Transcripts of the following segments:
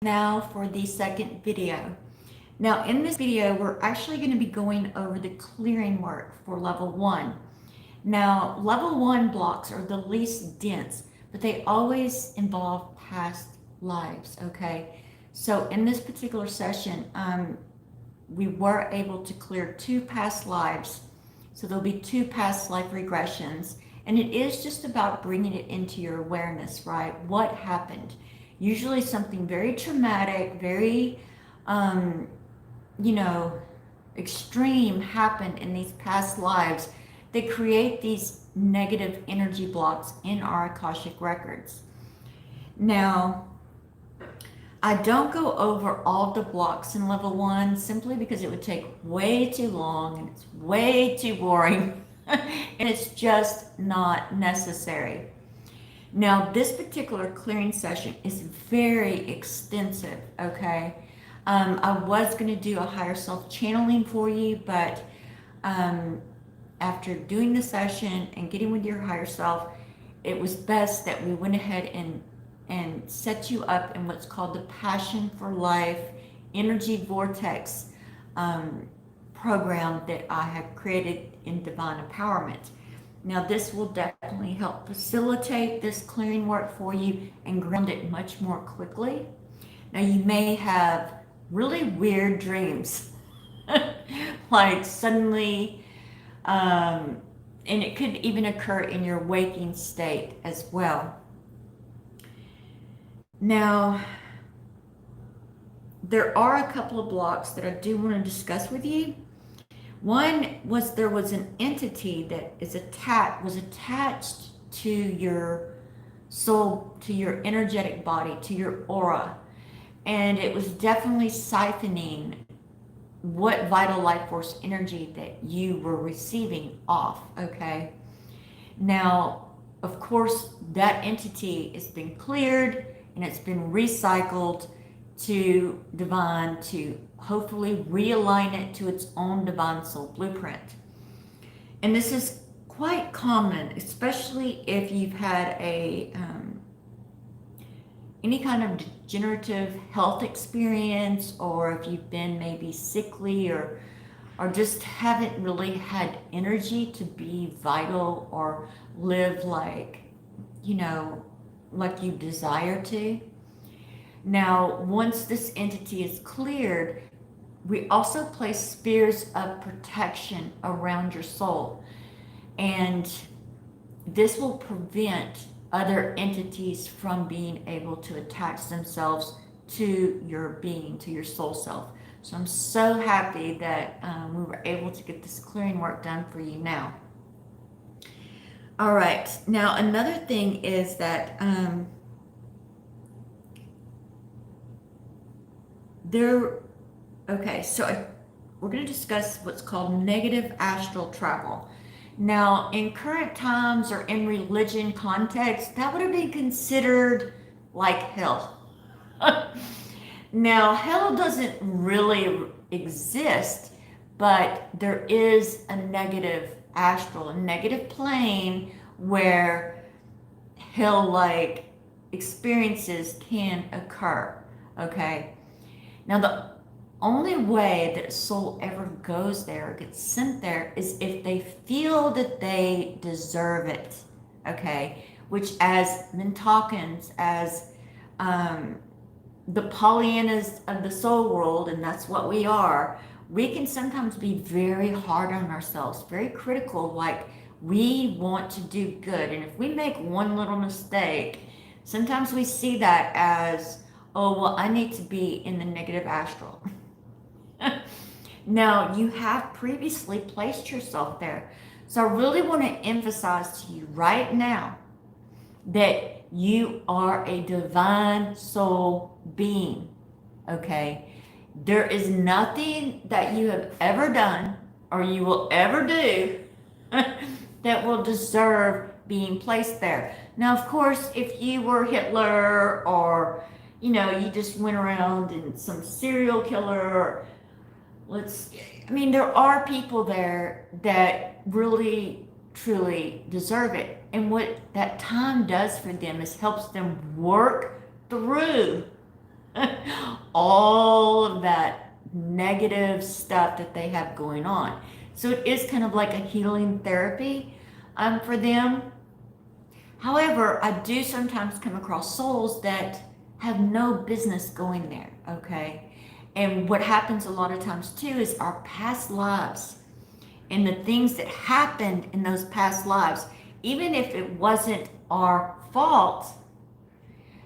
Now for the second video. Now in this video, we're actually going to be going over the clearing work for level 1. Now level 1 blocks are the least dense, but they always involve past lives, okay? So in this particular session, we were able to clear 2 past lives. So there'll be 2 past life regressions, and it is just about bringing it into your awareness, right? What happened? Usually something very traumatic, very, extreme happened in these past lives. They create these negative energy blocks in our Akashic records. Now, I don't go over all the blocks in level 1 simply because it would take way too long and it's way too boring and it's just not necessary. Now, this particular clearing session is very extensive, okay? I was going to do a higher self channeling for you, but after doing the session and getting with your higher self, it was best that we went ahead and set you up in what's called the Passion for Life Energy Vortex program that I have created in Divine Empowerment. Now, this will definitely help facilitate this clearing work for you and ground it much more quickly. Now, you may have really weird dreams, like suddenly, and it could even occur in your waking state as well. Now, there are a couple of blocks that I do want to discuss with you. One was there was an entity that was attached to your soul, to your energetic body, to your aura. And it was definitely siphoning what vital life force energy that you were receiving off, okay? Now, of course, that entity has been cleared and it's been recycled to divine to hopefully realign it to its own divine soul blueprint. And this is quite common, especially if you've had any kind of degenerative health experience, or if you've been maybe sickly or just haven't really had energy to be vital or live like you desire to. Now, once this entity is cleared, we also place spheres of protection around your soul. And this will prevent other entities from being able to attach themselves to your being, to your soul self. So I'm so happy that we were able to get this clearing work done for you now. All right. Now, another thing is that we're going to discuss what's called negative astral travel. Now, in current times or in religion context, that would have been considered like hell. Now, hell doesn't really exist, but there is a negative astral, a negative plane where hell-like experiences can occur, okay? Now, the only way that a soul ever goes there or gets sent there is if they feel that they deserve it, okay? Which, as Mintakans, as the Pollyannas of the soul world, and that's what we are, we can sometimes be very hard on ourselves, very critical, like we want to do good. And if we make one little mistake, sometimes we see that as, oh, well, I need to be in the negative astral. Now, you have previously placed yourself there. So I really want to emphasize to you right now that you are a divine soul being, okay? There is nothing that you have ever done or you will ever do that will deserve being placed there. Now, of course, if you were Hitler or, you just went around and some serial killer, there are people there that really, truly deserve it. And what that time does for them is helps them work through all of that negative stuff that they have going on. So it is kind of like a healing therapy for them. However, I do sometimes come across souls that have no business going there, okay? And what happens a lot of times too is our past lives and the things that happened in those past lives, even if it wasn't our fault,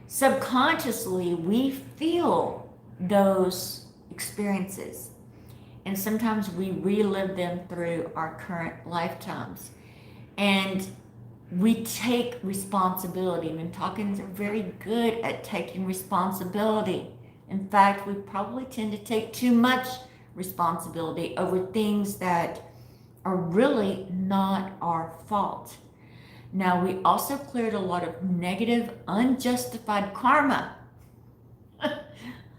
subconsciously we feel those experiences. And sometimes we relive them through our current lifetimes. And we take responsibility. Mintakans are very good at taking responsibility. In fact, we probably tend to take too much responsibility over things that are really not our fault. Now, we also cleared a lot of negative, unjustified karma.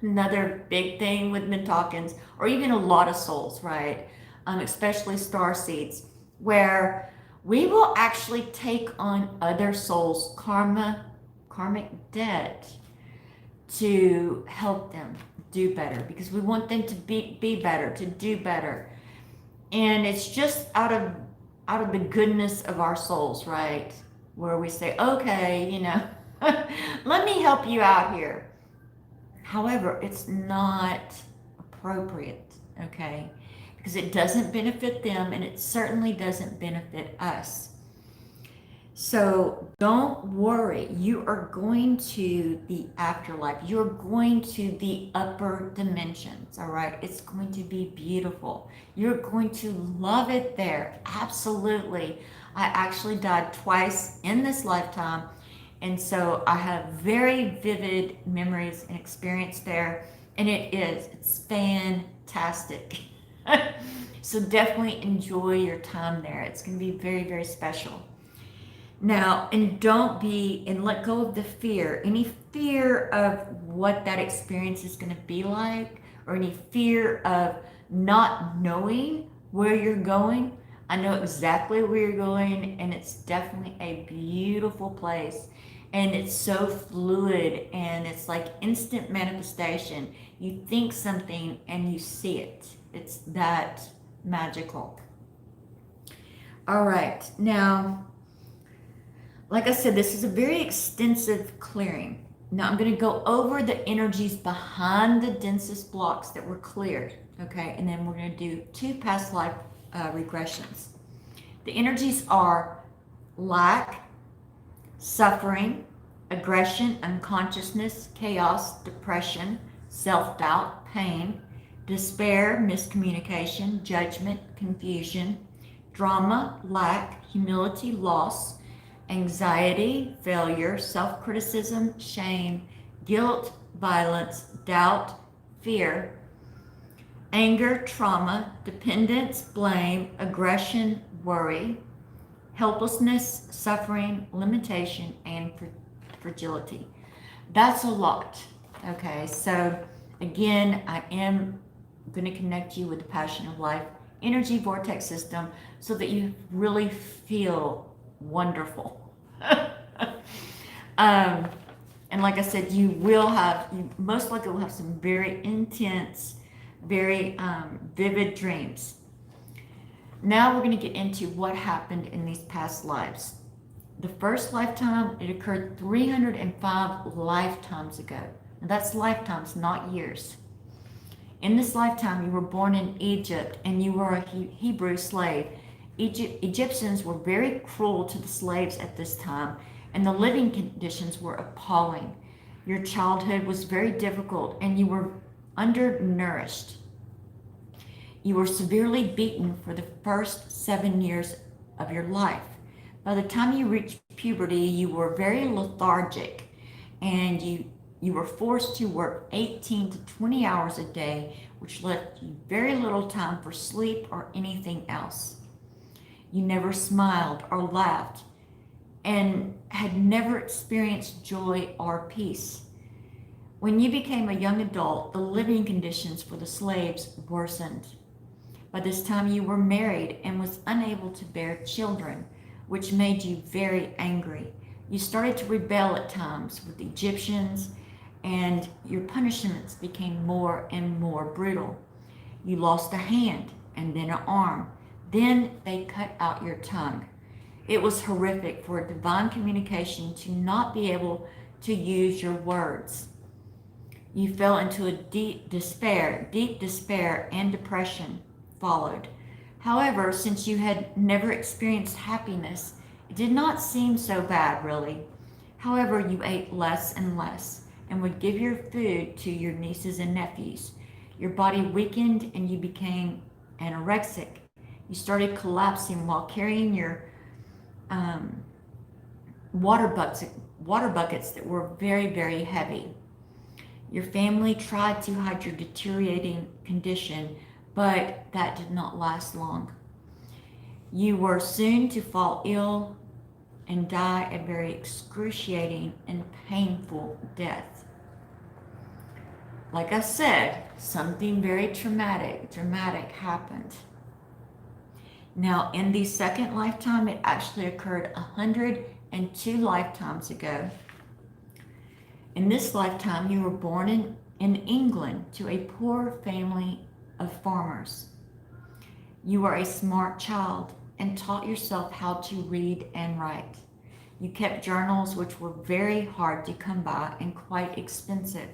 Another big thing with Mintakans, or even a lot of souls, right? Especially star seeds, where we will actually take on other souls' karmic debt to help them do better, because we want them to be better, to do better. And it's just out of the goodness of our souls, right? Where we say, okay, let me help you out here. However, it's not appropriate, okay? Because it doesn't benefit them, and it certainly doesn't benefit us. So don't worry. You are going to the afterlife. You're going to the upper dimensions, all right? It's going to be beautiful. You're going to love it there. Absolutely. I actually died twice in this lifetime. And so I have very vivid memories and experience there. And it's fantastic. So definitely enjoy your time there. It's going to be very, very special. Now, and let go of the fear, any fear of what that experience is going to be like, or any fear of not knowing where you're going. I know exactly where you're going, and it's definitely a beautiful place, and it's so fluid, and it's like instant manifestation. You think something and you see it. It's that magical. All right, now, like I said, this is a very extensive clearing. Now I'm going to go over the energies behind the densest blocks that were cleared, okay? And then we're going to do 2 past life regressions. The energies are lack, suffering, aggression, unconsciousness, chaos, depression, self-doubt, pain, despair, miscommunication, judgment, confusion, drama, lack, humility, loss, anxiety, failure, self-criticism, shame, guilt, violence, doubt, fear, anger, trauma, dependence, blame, aggression, worry, helplessness, suffering, limitation, and fragility. That's a lot. Okay, so again, I am going to connect you with the Passion of Life energy vortex system so that you really feel wonderful. And like I said, you most likely will have some very intense, very vivid dreams. Now we're going to get into what happened in these past lives. The first lifetime, it occurred 305 lifetimes ago. Now that's lifetimes, not years. In this lifetime, you were born in Egypt and you were a Hebrew slave. Egyptians were very cruel to the slaves at this time, and the living conditions were appalling. Your childhood was very difficult, and you were undernourished. You were severely beaten for the first 7 years of your life. By the time you reached puberty, you were very lethargic, and you were forced to work 18 to 20 hours a day, which left you very little time for sleep or anything else. You never smiled or laughed and had never experienced joy or peace. When you became a young adult, the living conditions for the slaves worsened. By this time, you were married and was unable to bear children, which made you very angry. You started to rebel at times with the Egyptians and your punishments became more and more brutal. You lost a hand and then an arm. Then they cut out your tongue. It was horrific for divine communication to not be able to use your words. You fell into a deep despair and depression followed. However, since you had never experienced happiness, it did not seem so bad, really. However, you ate less and less and would give your food to your nieces and nephews. Your body weakened and you became anorexic. You started collapsing while carrying your um, water buckets that were very, very heavy. Your family tried to hide your deteriorating condition, but that did not last long. You were soon to fall ill and die a very excruciating and painful death. Like I said, something very dramatic happened. Now, in the second lifetime, it actually occurred 102 lifetimes ago. In this lifetime, you were born in England to a poor family of farmers. You were a smart child and taught yourself how to read and write. You kept journals which were very hard to come by and quite expensive.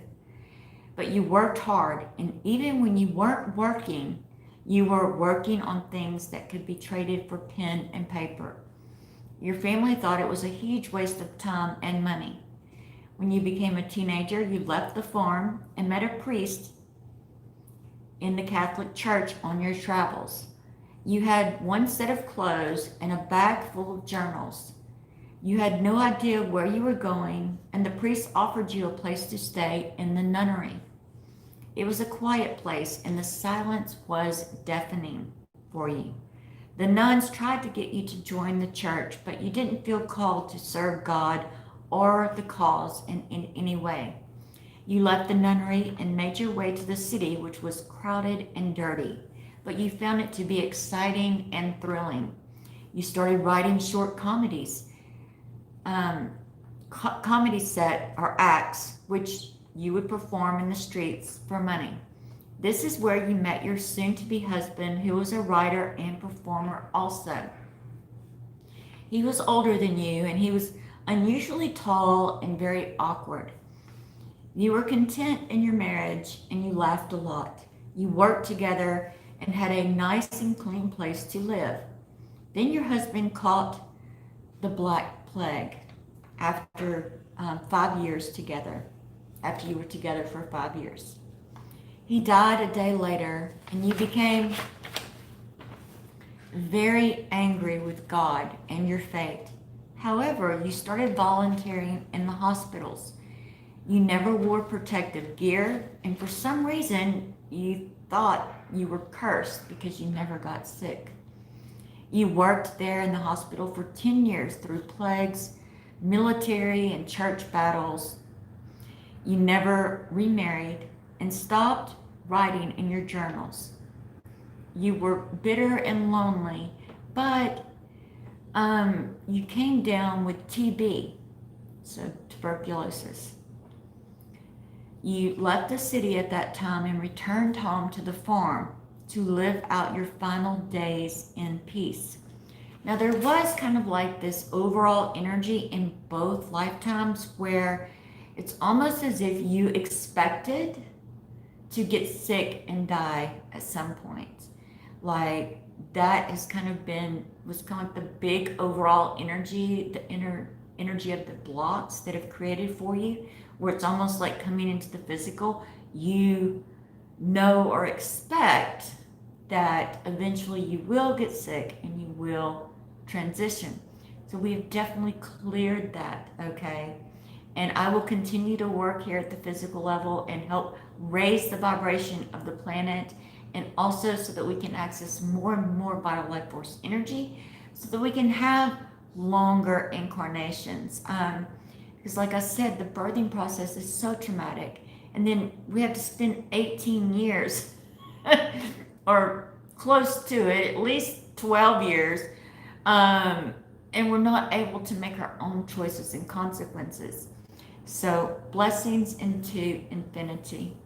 But you worked hard, and even when you weren't working, you were working on things that could be traded for pen and paper. Your family thought it was a huge waste of time and money. When you became a teenager, you left the farm and met a priest in the Catholic Church on your travels. You had one set of clothes and a bag full of journals. You had no idea where you were going, and the priest offered you a place to stay in the nunnery. It was a quiet place, and the silence was deafening for you. The nuns tried to get you to join the church, but you didn't feel called to serve God or the cause in any way. You left the nunnery and made your way to the city, which was crowded and dirty, but you found it to be exciting and thrilling. You started writing short comedies, comedy set or acts, which you would perform in the streets for money. This is where you met your soon-to-be husband, who was a writer and performer also. He was older than you, and he was unusually tall and very awkward. You were content in your marriage, and you laughed a lot. You worked together and had a nice and clean place to live. Then your husband caught the Black Plague after 5 years together, after you were together for 5 years. He died a day later, and you became very angry with God and your fate. However, you started volunteering in the hospitals. You never wore protective gear, and for some reason, you thought you were cursed because you never got sick. You worked there in the hospital for 10 years through plagues, military and church battles. You never remarried and stopped writing in your journals. You were bitter and lonely, but you came down with TB, so tuberculosis. You left the city at that time and returned home to the farm to live out your final days in peace. Now, there was kind of like this overall energy in both lifetimes where it's almost as if you expected to get sick and die at some point. Like that has kind of was kind of like the big overall energy, the inner energy of the blocks that have created for you, where it's almost like coming into the physical. You know or expect that eventually you will get sick and you will transition. So we have definitely cleared that, okay? And I will continue to work here at the physical level and help raise the vibration of the planet, and also so that we can access more and more vital life force energy so that we can have longer incarnations. Because like I said, the birthing process is so traumatic. And then we have to spend 18 years or close to it, at least 12 years. And we're not able to make our own choices and consequences. So blessings into infinity.